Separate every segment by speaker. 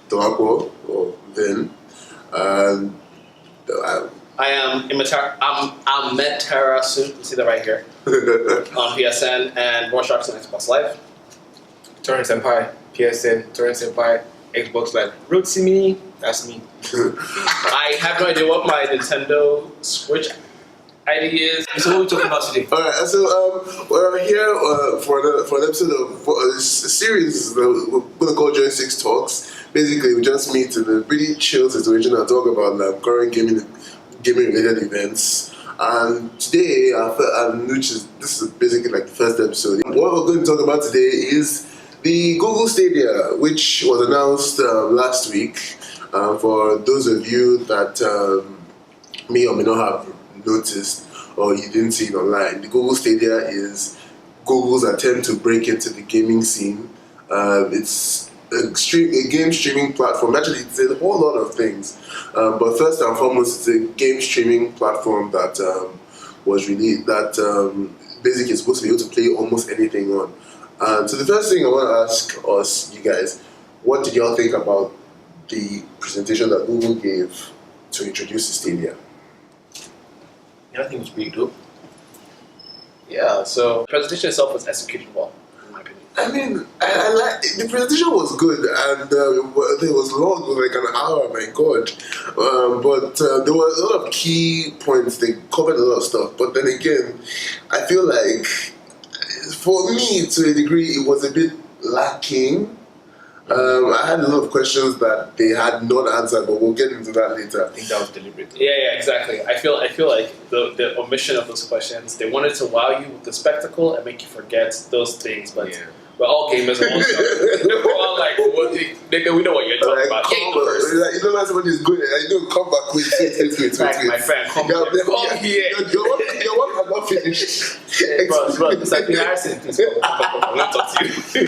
Speaker 1: Dwako, or Vin. And
Speaker 2: I am I'm Metara Suit. You see that right here on PSN and Joystix on Xbox Live.
Speaker 3: Torrent Senpai, PSN, Torrent Senpai, Xbox Live. Rootsie me, that's me.
Speaker 2: I have no idea what my Nintendo Switch ID is. So what are we talking about today?
Speaker 1: Alright, so we're here for an episode of a series that we're going to call Joystix Talks. Basically, we just meet in a really chill situation and talk about current gaming related events. And today, this is basically like the first episode. What we're going to talk about today is the Google Stadia, which was announced last week. For those of you that may or may not have noticed or you didn't see it online, the Google Stadia is Google's attempt to break into the gaming scene. It's a game streaming platform. Actually, it's a whole lot of things. But first and foremost, it's a game streaming platform that basically is supposed to be able to play almost anything on. So the first thing I want to ask us, you guys, what did y'all think about the presentation that Google gave to introduce the Stadia?
Speaker 3: Yeah, I think it's pretty dope.
Speaker 2: Yeah, so the presentation itself was executed well, in my opinion.
Speaker 1: I mean, I like the presentation was good, and it was long, it was like an hour. My God, but there were a lot of key points. They covered a lot of stuff, but then again, I feel like for me, to a degree, it was a bit lacking. I had a lot of questions that they had not answered, but we'll get into that later.
Speaker 3: I think that was deliberate.
Speaker 2: Yeah, exactly. I feel like the omission of those questions, they wanted to wow you with the spectacle and make you forget those things, but we're all gamers and all stuff. We're all like, nigga, we know what you're talking about.
Speaker 1: You know when somebody is good and you come back with wait.
Speaker 2: My friend, come here.
Speaker 1: Your work has not finished.
Speaker 2: Bro, it's like embarrassing. I'm not talking to you.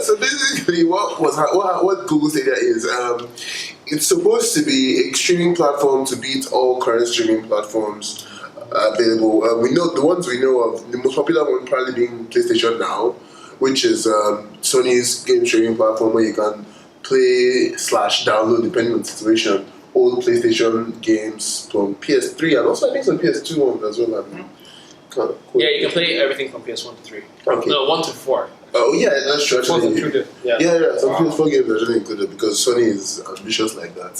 Speaker 1: So basically, what Google Stadia is, it's supposed to be a streaming platform to beat all current streaming platforms available. We know the ones we know of. The most popular one probably being PlayStation Now, which is Sony's game streaming platform where you can play/download, depending on the situation, old PlayStation games from PS3 and also I think some PS2 ones as well.
Speaker 2: Cool. Yeah, you can play everything from PS1 to 3.
Speaker 1: Okay.
Speaker 2: No, 1 to 4.
Speaker 1: Oh yeah, that's true. Actually,
Speaker 2: included. Yeah.
Speaker 1: Some PS4 games are actually included because Sony is ambitious like that.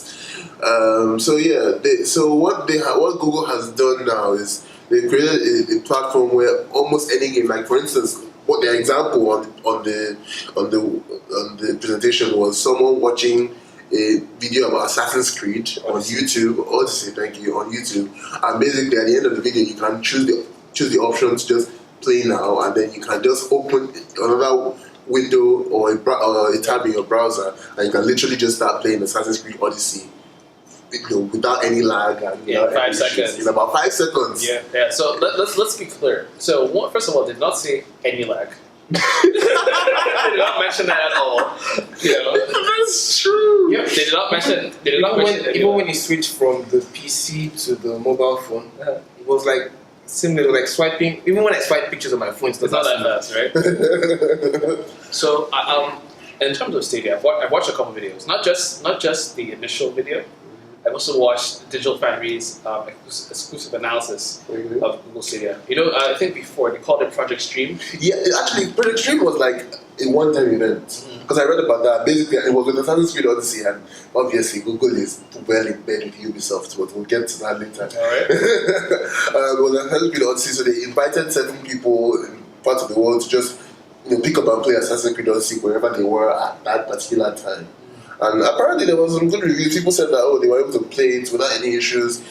Speaker 1: So what Google has done now is they've created a platform where almost any game, like for instance, what their example on the presentation was someone watching a video about Assassin's Creed on YouTube, or to say thank you, on YouTube, and basically at the end of the video you can choose the option to just play now, and then you can just open another window or a tab in your browser, and you can literally just start playing Assassin's Creed Odyssey, without any lag and
Speaker 2: 5 seconds.
Speaker 1: In about 5 seconds.
Speaker 2: Yeah. So let's be clear. So first of all, did not say any lag. They did not mention that at all.
Speaker 1: That's true.
Speaker 2: Yeah, they did not mention.
Speaker 3: Even when you switch from the PC to the mobile phone, it was like similar, like swiping. Even when I swipe pictures on my phone, it's
Speaker 2: not that fast, right? So, in terms of Stadia, I've watched a couple of videos. Not just the initial video. I've also watched Digital Foundry's exclusive analysis of Google Stadia. I think before they called it Project Stream.
Speaker 1: Yeah, actually, Project Stream was like a one-time event. Because I read about that. Basically, it was with Assassin's Creed Odyssey, and obviously Google is well in bed with Ubisoft, but we'll get to that later.
Speaker 2: Alright.
Speaker 1: It was Assassin's Creed Odyssey, so they invited certain people in parts of the world to just pick up and play Assassin's Creed Odyssey wherever they were at that particular time. And apparently there was some good reviews. People said that they were able to play it without any issues,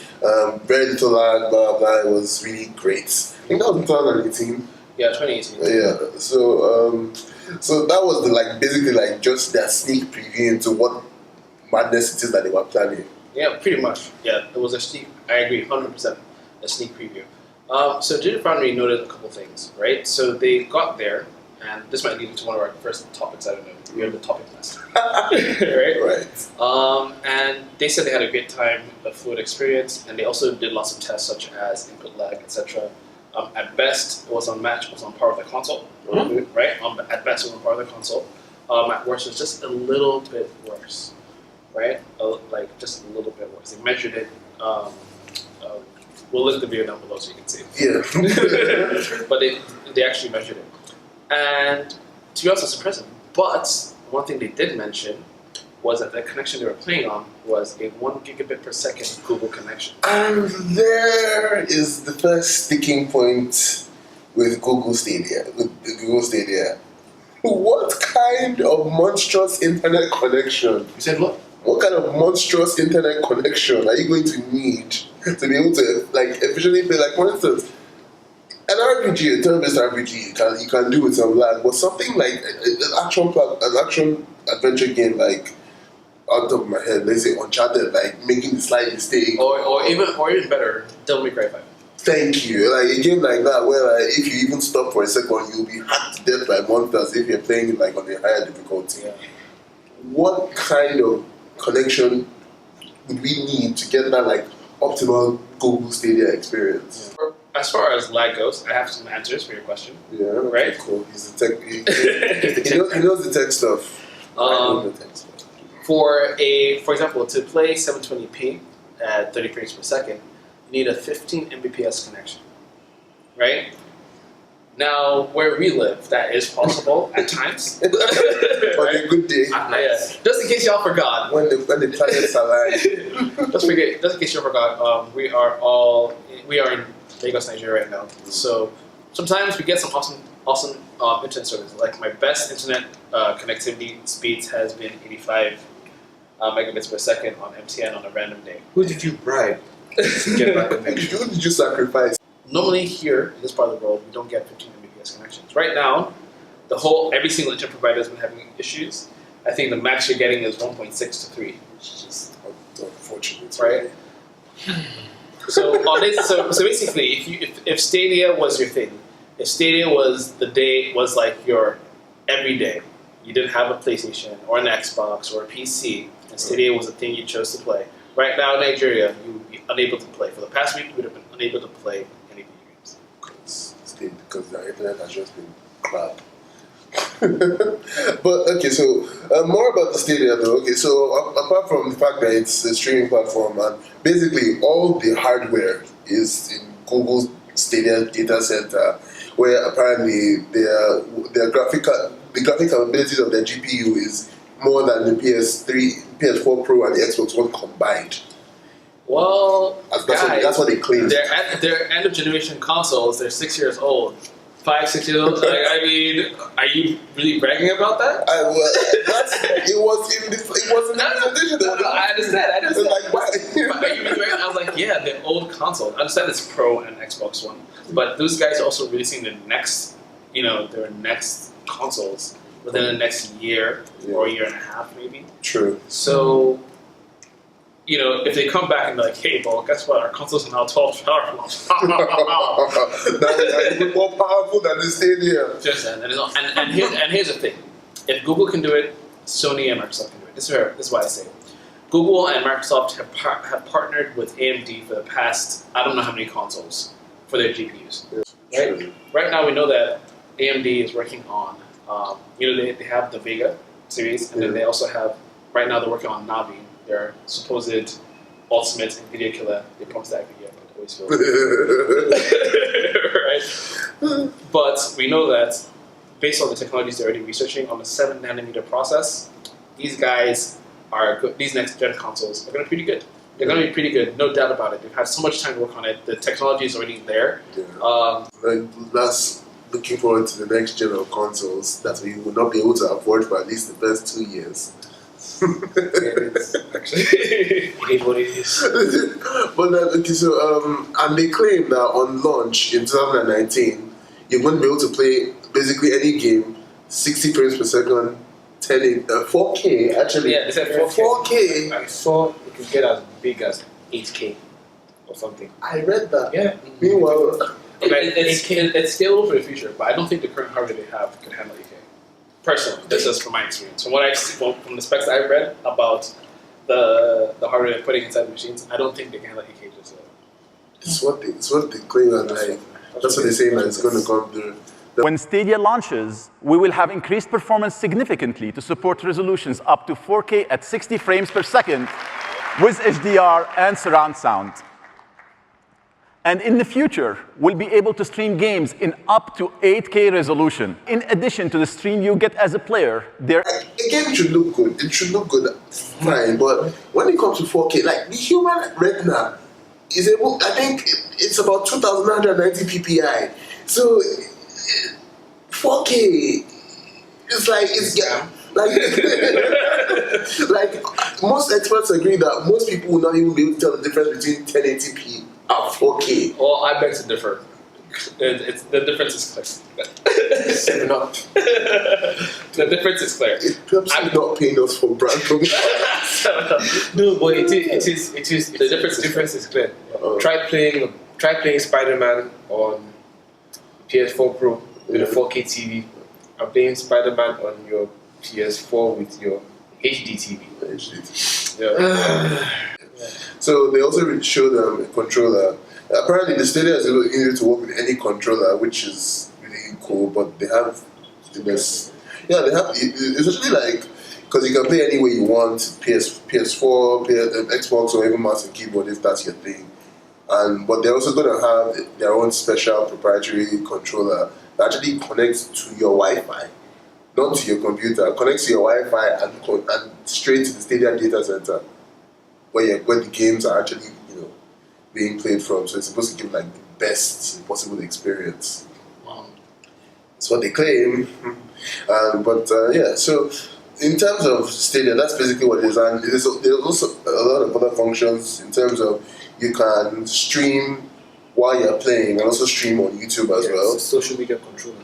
Speaker 1: very little lag, blah blah. It was really great. I think that was 2018.
Speaker 2: Yeah, 2018.
Speaker 1: Yeah. So that was basically just their sneak preview into what madness it is that they were planning.
Speaker 2: Yeah, pretty much. Yeah, it was a sneak. I agree, 100%. A sneak preview. So Digital Foundry noted a couple things, right? So they got there, and this might lead into one of our first topics. I don't know. You're the topic master, right?
Speaker 1: Right.
Speaker 2: And they said they had a great time, a fluid experience, and they also did lots of tests such as input lag, etc. At best, it was on par with the console, right? At best, it was on par with the console. At worst, it was just a little bit worse. right? Like just a little bit worse. They measured it. We'll link the video down below so you can see.
Speaker 1: Yeah.
Speaker 2: But they actually measured it, and to be honest, it's impressive. But one thing they did mention was that the connection they were playing on was a 1 gigabit per second Google connection.
Speaker 1: And there is the first sticking point with Google Stadia. What kind of monstrous internet connection?
Speaker 3: You said what?
Speaker 1: What kind of monstrous internet connection are you going to need to be able to like efficiently play? Like for instance, an RPG, a turn-based RPG, you can do with some lag, but something like an action adventure game like out of my head, let's say Uncharted, like making the slight mistake,
Speaker 2: or even better, Devil May Cry 5.
Speaker 1: Thank you. Like a game like that, where like, if you even stop for a second, you'll be hacked to death by monsters if you're playing it like on a higher difficulty.
Speaker 2: Yeah.
Speaker 1: What kind of connection would we need to get that like optimal Google Stadia experience?
Speaker 2: Yeah. As far as lag goes, I have some answers for your question.
Speaker 1: Yeah,
Speaker 2: right.
Speaker 1: Cool. He's the tech. He knows the tech stuff. The tech stuff.
Speaker 2: For example, to play 720p at 30 frames per second, you need a 15 Mbps connection, right? Now, where we live, that is possible at times.
Speaker 1: On a good day.
Speaker 2: Yeah. Just in case y'all forgot.
Speaker 1: When the planets align.
Speaker 2: Just in case you forgot, we are in Lagos, Nigeria right now. So sometimes we get some awesome internet service. Like my best internet connectivity speeds has been 85 megabits per second on MTN on a random day.
Speaker 3: Who did you bribe to get that connection?
Speaker 1: Who did you sacrifice?
Speaker 2: Normally here in this part of the world, we don't get 15 Mbps connections. Right now, every single internet provider has been having issues. I think the max you're getting is 1.6 to 3, which is just
Speaker 1: unfortunate,
Speaker 2: right? So basically, if Stadia was your thing, if Stadia was like your everyday, you didn't have a PlayStation or an Xbox or a PC, and Stadia was the thing you chose to play. Right now in Nigeria, you would be unable to play. For the past week, you would have been unable to play any video games.
Speaker 1: Because the internet has just been crap. But okay, so more about the Stadia though. Okay, so apart from the fact that it's a streaming platform, and basically all the hardware is in Google Stadia data center, where apparently the graphic capabilities of their GPU is more than the PS3, PS4 Pro, and the Xbox One combined.
Speaker 2: Well,
Speaker 1: that's what they claim.
Speaker 2: They're end of generation consoles. They're 6 years old. 5, 6 years old. Like, I mean, are you really bragging about that?
Speaker 1: It was in the presentation.
Speaker 2: No, I understand.
Speaker 1: Like, why?
Speaker 2: Are you really bragging? I was like, yeah, they're old consoles. I understand it's Pro and Xbox One, but those guys are also releasing their next consoles within the next year or a year and a half, maybe.
Speaker 1: True.
Speaker 2: So, if they come back and be like, hey, well, guess what? Our consoles are now 12 powerful.
Speaker 1: That is even more powerful than the Stadia.
Speaker 2: And here's the thing. If Google can do it, Sony and Microsoft can do it. This is why I say it. Google and Microsoft have partnered with AMD for the past, I don't know how many consoles, for their GPUs. Right? Right now we know that AMD is working on, they have the Vega series, and then they also have, right now they're working on Navi, their supposed ultimate NVIDIA killer. They promised that every year, but it always fails. Right? But we know that based on the technologies they're already researching on the 7-nanometer process, these guys are good. These next gen consoles are going to be pretty good. They're going to be pretty good, no doubt about it. They've had so much time to work on it. The technology is already there.
Speaker 1: Yeah. That's looking forward to the next gen of consoles that we will not be able to afford for at least the first 2 years.
Speaker 2: Actually, it is what it is.
Speaker 1: But okay, so and they claim that on launch in 2019, you're going to be able to play basically any game, 60 frames per second, 4K actually.
Speaker 2: Yeah, they said 4K.
Speaker 1: 4K.
Speaker 3: I saw it could get as big as 8K or something.
Speaker 1: I read that.
Speaker 3: Yeah.
Speaker 1: Meanwhile,
Speaker 2: it's scalable for the future, but I don't think the current hardware they have could handle 8K. Personally, this is from my experience. From the specs I've read about the hardware they're putting inside the machines, I don't think they can handle 8K just yet.
Speaker 1: It's what they claim, and that's what they say that it's going to come through.
Speaker 4: When Stadia launches, we will have increased performance significantly to support resolutions up to 4K at 60 frames per second with HDR and surround sound. And in the future, we'll be able to stream games in up to 8K resolution. In addition to the stream you get as a player,
Speaker 1: A game should look good. It should look good, fine. But when it comes to 4K, like the human retina is able, I think it's about 2,990 ppi. So 4K is like like most experts agree that most people will not even be able to tell the difference between 1080p and 4K.
Speaker 2: Well, I beg to differ. The difference is clear.
Speaker 3: 7 up.
Speaker 2: The difference is clear.
Speaker 1: I'm not paying us for brand promotion.
Speaker 3: No, but the difference is clear. Try playing Spider-Man on PS4 Pro with a 4K TV. I'm playing Spider-Man on your PS4 with your HD TV.
Speaker 1: Yeah. So they also showed a controller. Apparently, the Stadia is easy to work with any controller, which is really cool. But they have the best. Yeah, they have. It's actually like because you can play any way you want: PS4, Xbox, or even mouse and keyboard if that's your thing. But they're also going to have their own special proprietary controller that actually connects to your Wi-Fi, not to your computer. It connects to your Wi-Fi and straight to the Stadia data center, where the games are actually being played from. So it's supposed to give like the best possible experience.
Speaker 2: Wow.
Speaker 1: That's what they claim. So in terms of Stadia, that's basically what it is. And there's also a lot of other functions in terms of you can stream while you're playing and also stream on YouTube as well.
Speaker 3: It's a social media controller.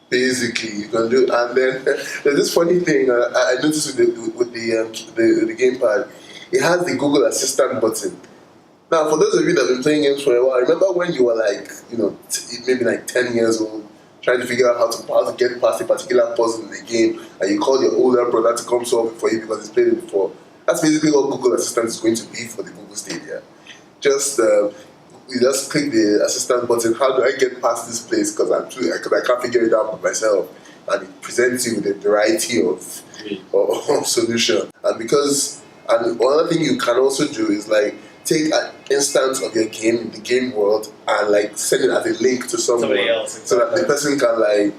Speaker 1: Basically, you can do, and then there's this funny thing I noticed with the gamepad. It has the Google Assistant button. Now, for those of you that have been playing games for a while, remember when you were like, maybe like 10 years old, trying to figure out how to get past a particular puzzle in the game, and you called your older brother to come solve it for you because he's played it before? That's basically what Google Assistant is going to be for the Google Stadia. You just click the assistant button. How do I get past this place? Because I can't figure it out by myself. And it presents you with a variety of solutions. And another thing you can also do is like take an instance of your game in the game world and like send it as a link to somebody
Speaker 2: else,
Speaker 1: so that the person can like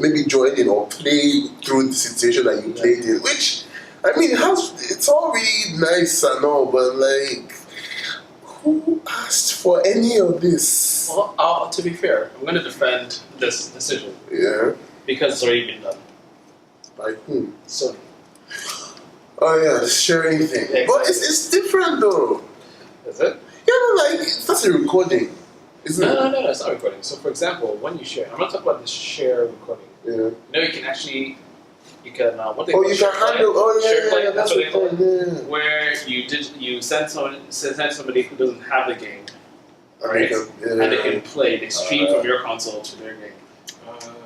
Speaker 1: maybe join in or play through the situation that you played in. Which I mean, it's all really nice and all, but like, who asked for any of this?
Speaker 2: Well, to be fair, I'm going to defend this decision.
Speaker 1: Yeah.
Speaker 2: Because it's already been done.
Speaker 1: By whom?
Speaker 2: Sony.
Speaker 1: Oh yeah, the sharing thing.
Speaker 2: Exactly.
Speaker 1: But it's different though.
Speaker 2: Is it?
Speaker 1: Yeah, that's a recording, isn't it?
Speaker 2: No, it's not recording. So, for example, when you share, I'm not talking about the share recording.
Speaker 1: Yeah.
Speaker 2: You can actually, what they
Speaker 1: call
Speaker 2: you
Speaker 1: can handle.
Speaker 2: share play,
Speaker 1: That's
Speaker 2: what they call it.
Speaker 1: Yeah.
Speaker 2: Where you send somebody who doesn't have the game, right?
Speaker 1: And
Speaker 2: they can play. They stream from your console to their game,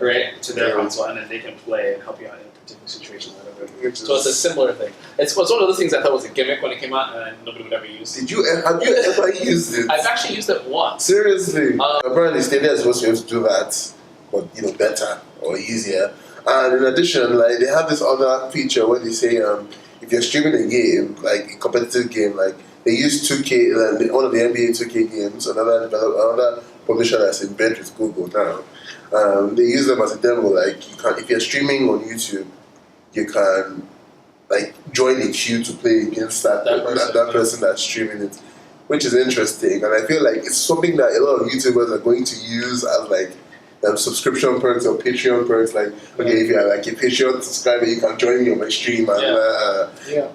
Speaker 2: right? To their console, and then they can play and help you out in a particular situation, whatever. So it's a similar thing. It's one of those things I thought was a gimmick when it came out, and nobody would ever use.
Speaker 1: Have you ever used it?
Speaker 2: I've actually used it once.
Speaker 1: Seriously? Apparently, Stadia is supposed to be able to do that, but better or easier. And in addition, like they have this other feature where they say if you're streaming a game, like a competitive game, like they use 2K, like one of the NBA 2K games, another publisher that's in bed with Google now. They use them as a demo. Like if you're streaming on YouTube, you can like join a queue to play against that person that's streaming it, which is interesting. And I feel like it's something that a lot of YouTubers are going to use as like subscription perks or Patreon perks. Like, okay, if you're like a Patreon subscriber, you can join me on my stream and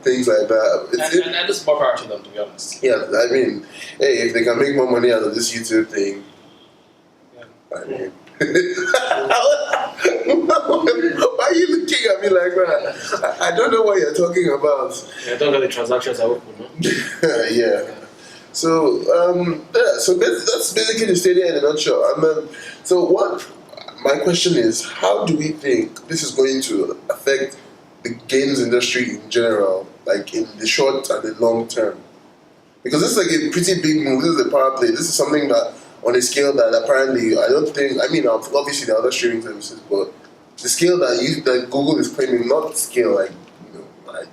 Speaker 1: things like that.
Speaker 2: And it's more power to them, to be honest.
Speaker 1: Yeah, I mean, hey, if they can make more money out of this YouTube thing, I mean. Why are you looking at me like that? I don't know what you're talking about.
Speaker 3: I don't know the transactions are open, no?
Speaker 1: Yeah. So that's basically the Stadia in a nutshell. My question is, how do we think this is going to affect the games industry in general, like in the short and the long term? Because this is like a pretty big move. This is a power play. This is something that on a scale that apparently I don't think. I mean, obviously there are other streaming services, but the scale that Google is claiming, not scale like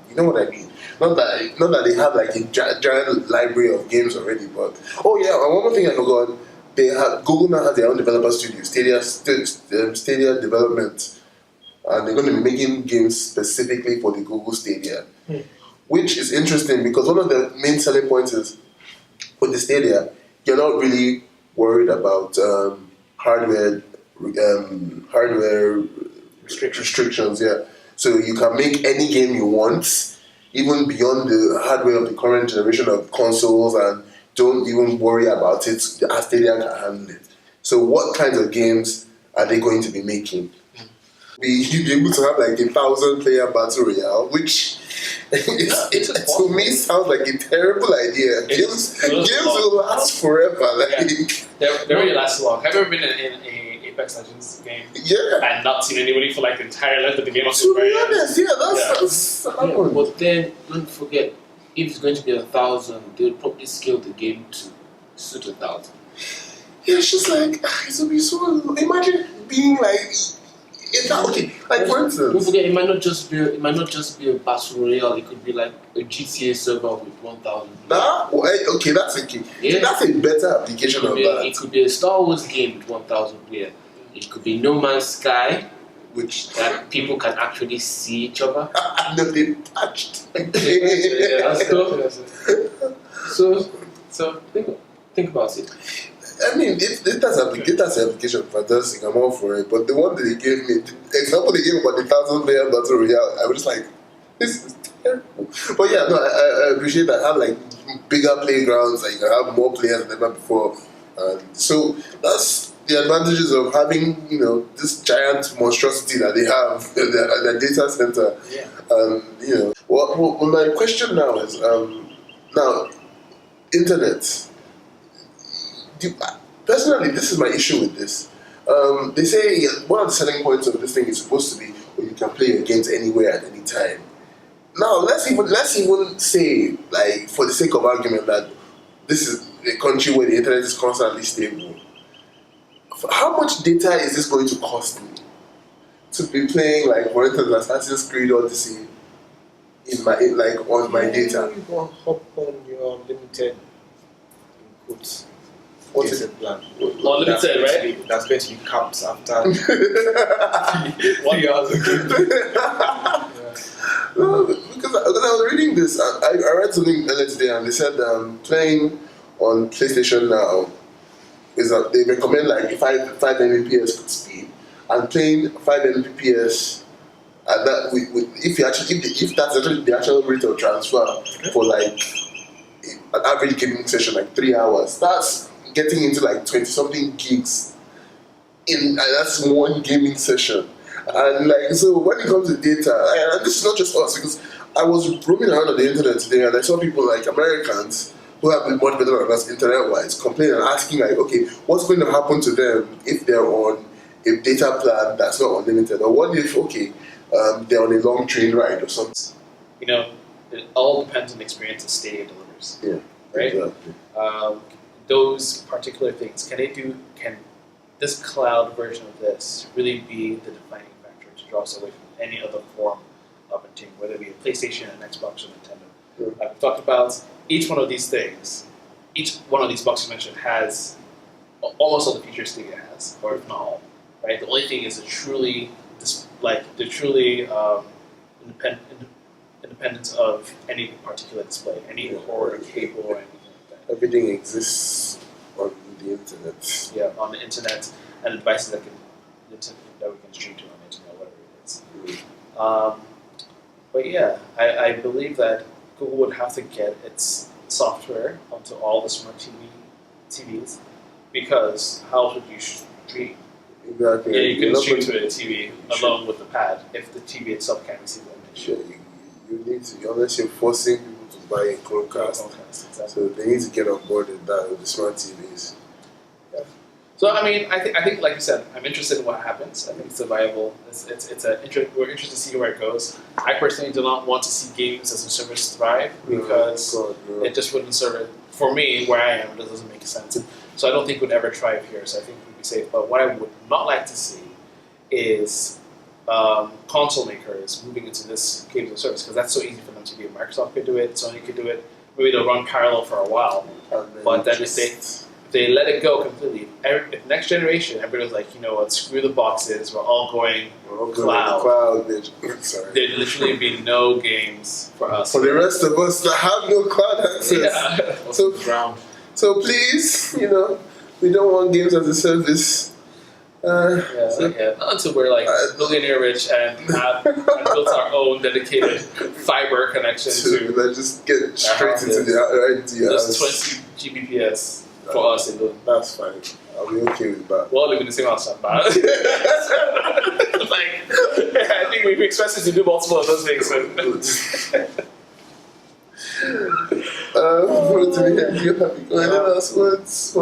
Speaker 1: you know what I mean. Not that they have like a giant library of games already, but oh yeah, and one more thing I forgot. Google now has their own developer studio, Stadia development, and they're going to be making games specifically for the Google Stadia, which is interesting because one of the main selling points is with the Stadia, you're not really worried about hardware restrictions. Yeah, so you can make any game you want, even beyond the hardware of the current generation of consoles, and don't even worry about it. The Stadia can handle it. So, what kinds of games are they going to be making? You'd be able to have like 1,000-player battle royale, which to me sounds like a terrible idea. Games will last forever.
Speaker 2: They really last long. Have you ever been in a Apex Legends game?
Speaker 1: Yeah.
Speaker 2: And not seen anybody for like the entire length of the game?
Speaker 1: To be honest, that's
Speaker 3: But then don't forget, if it's going to be 1,000, they'll probably scale the game to suit 1,000.
Speaker 1: Yeah, it's just like it would be so. Imagine being like. Okay, like for instance,
Speaker 3: don't forget, it might not just be a battle royale. It could be like a GTA server with 1,000.
Speaker 1: Okay, that's a key. Yeah. That's a better application of that.
Speaker 3: It could be a Star Wars game with 1,000 players. It could be No Man's Sky,
Speaker 1: which
Speaker 3: that people can actually see each other.
Speaker 1: No, they touched.
Speaker 3: So think about it.
Speaker 1: I mean, if that's application fantastic, I'm all for it. But the one that they gave me, the example they gave about the 1,000-player battle royale, I was just like, this is terrible. But yeah, no, I appreciate that. Have like bigger playgrounds, like you can have more players than ever before. So that's the advantages of having, this giant monstrosity that they have in their data center.
Speaker 3: Yeah.
Speaker 1: Well, my question now is, internet. Personally, this is my issue with this. They say one of the selling points of this thing is supposed to be you can play your games anywhere at any time. Now, let's even say, like, for the sake of argument, that this is a country where the internet is constantly stable. How much data is this going to cost me to be playing, like, for instance, Assassin's Creed Odyssey on my data?
Speaker 3: You go hop on your limited inputs.
Speaker 1: What is
Speaker 3: it plan?
Speaker 2: Unlimited, right?
Speaker 3: That's going to be capped after 3 hours of game.
Speaker 1: No, because I was reading this, I read something earlier today, and they said playing on PlayStation now is that they recommend like 5 Mbps speed, and playing 5 Mbps at that if that's actually the actual rate of transfer for like an average gaming session, like 3 hours, that's getting into like 20-something gigs and that's one gaming session. And like, so when it comes to data, and this is not just us, because I was roaming around on the internet today and I saw people like Americans who have been much better than us internet-wise complaining and asking like, okay, what's going to happen to them if they're on a data plan that's not unlimited? Or what if, they're on a long train ride or something?
Speaker 2: It all depends on the experience that Stadia delivers.
Speaker 1: Yeah.
Speaker 2: Right?
Speaker 1: Exactly.
Speaker 2: Those particular things, can this cloud version of this really be the defining factor to draw us away from any other form of entertainment, whether it be a PlayStation, an Xbox, or Nintendo?
Speaker 1: Yeah.
Speaker 2: Like we've talked about, each one of these things, each one of these boxes you mentioned has almost all the features Stadia has, or if not all. Right? The only thing is the truly independence of any particular display, any cord or cable or anything like that.
Speaker 1: Everything exists on the internet.
Speaker 2: Yeah, on the internet and the devices that we can stream to on the internet, whatever it is. But yeah, I believe that Google would have to get its software onto all the smart TVs, because how would you stream?
Speaker 1: Exactly.
Speaker 2: Yeah, you can stream to a TV along with the pad if the TV itself can't receive the image.
Speaker 1: Sure, you need to, unless you're forcing people to buy a Chromecast.
Speaker 2: Exactly.
Speaker 1: So they need to get on board with that with the smart TVs.
Speaker 2: Yeah. So I mean, I think like you said, I'm interested in what happens. I think it's a viable. We're interested to see where it goes. I personally do not want to see games as a service thrive because it just wouldn't serve for me, where I am, it doesn't make sense. So I don't think we'd ever thrive here. So I think we'd be safe. But what I would not like to see is console makers moving into this games as a service, because that's so easy for them to do. Microsoft could do it, Sony could do it. Maybe they'll run parallel for a while, but then if they let it go completely, if next generation, everybody's like, you know what, screw the boxes, we're all going cloud.
Speaker 1: Sorry.
Speaker 2: There'd literally be no games for us.
Speaker 1: For the rest of us that have no cloud access.
Speaker 2: Yeah.
Speaker 1: So please, you know, we don't want games as a service.
Speaker 2: Not until we're like millionaire rich and have built our own dedicated fiber connection to
Speaker 1: let's just get straight into the idea.
Speaker 2: Just 20 Gbps for us alone.
Speaker 1: That's fine. I'll be okay with that.
Speaker 2: We'll live in the same house, but I think we've expressed to do multiple of those things.
Speaker 1: What do we have? You have any last words?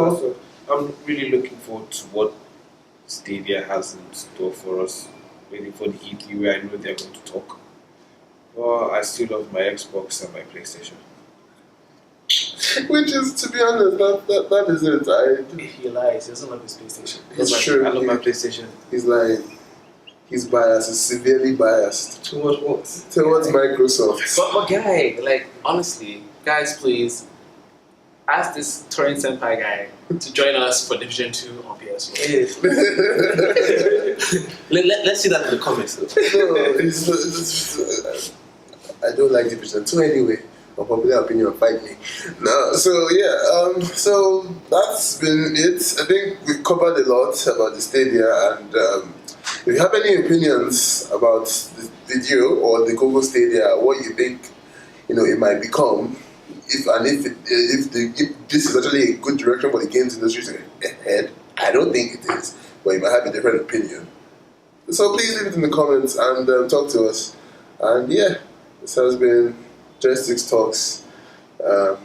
Speaker 3: I'm really looking forward to what Stadia has in store for us. Waiting for the E3 where I know they're going to talk. Well, I still love my Xbox and my PlayStation.
Speaker 1: Which is, to be honest, that is it.
Speaker 2: He lies. He doesn't love his PlayStation.
Speaker 1: It's true.
Speaker 3: I love my PlayStation.
Speaker 1: He's lying. He's biased. He's severely biased.
Speaker 3: Towards what?
Speaker 1: Towards Microsoft.
Speaker 2: But guy, like, honestly, guys, please ask this Torin Senpai guy to join us for Division 2 on PS4.
Speaker 3: Let's see that in the comments.
Speaker 1: I don't like Division 2 anyway. Unpopular opinion, fight me. No, so yeah, so that's been it. I think we've covered a lot about the Stadia, and if you have any opinions about the video or the Google Stadia, what you think, you know, it might become, if this is actually a good direction for the games industry ahead. I don't think it is, but you might have a different opinion. So please leave it in the comments and talk to us. And yeah, this has been Joystix Talks. Bye.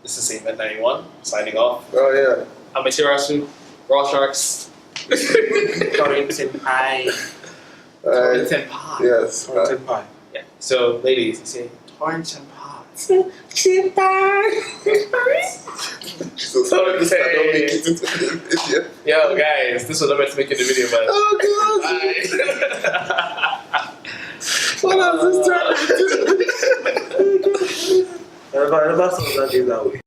Speaker 2: This is Saint 91 signing off.
Speaker 1: Oh yeah.
Speaker 2: I'm Matirasu, Raw Sharks. Torin Senpai. Torin Senpai.
Speaker 1: Yes.
Speaker 3: Senpai.
Speaker 2: Yeah. So, ladies, you say Torin Senpai. Yo, guys, this was not meant to make it a video, man.
Speaker 1: Oh god! What else is trying to do?
Speaker 3: I never saw that way.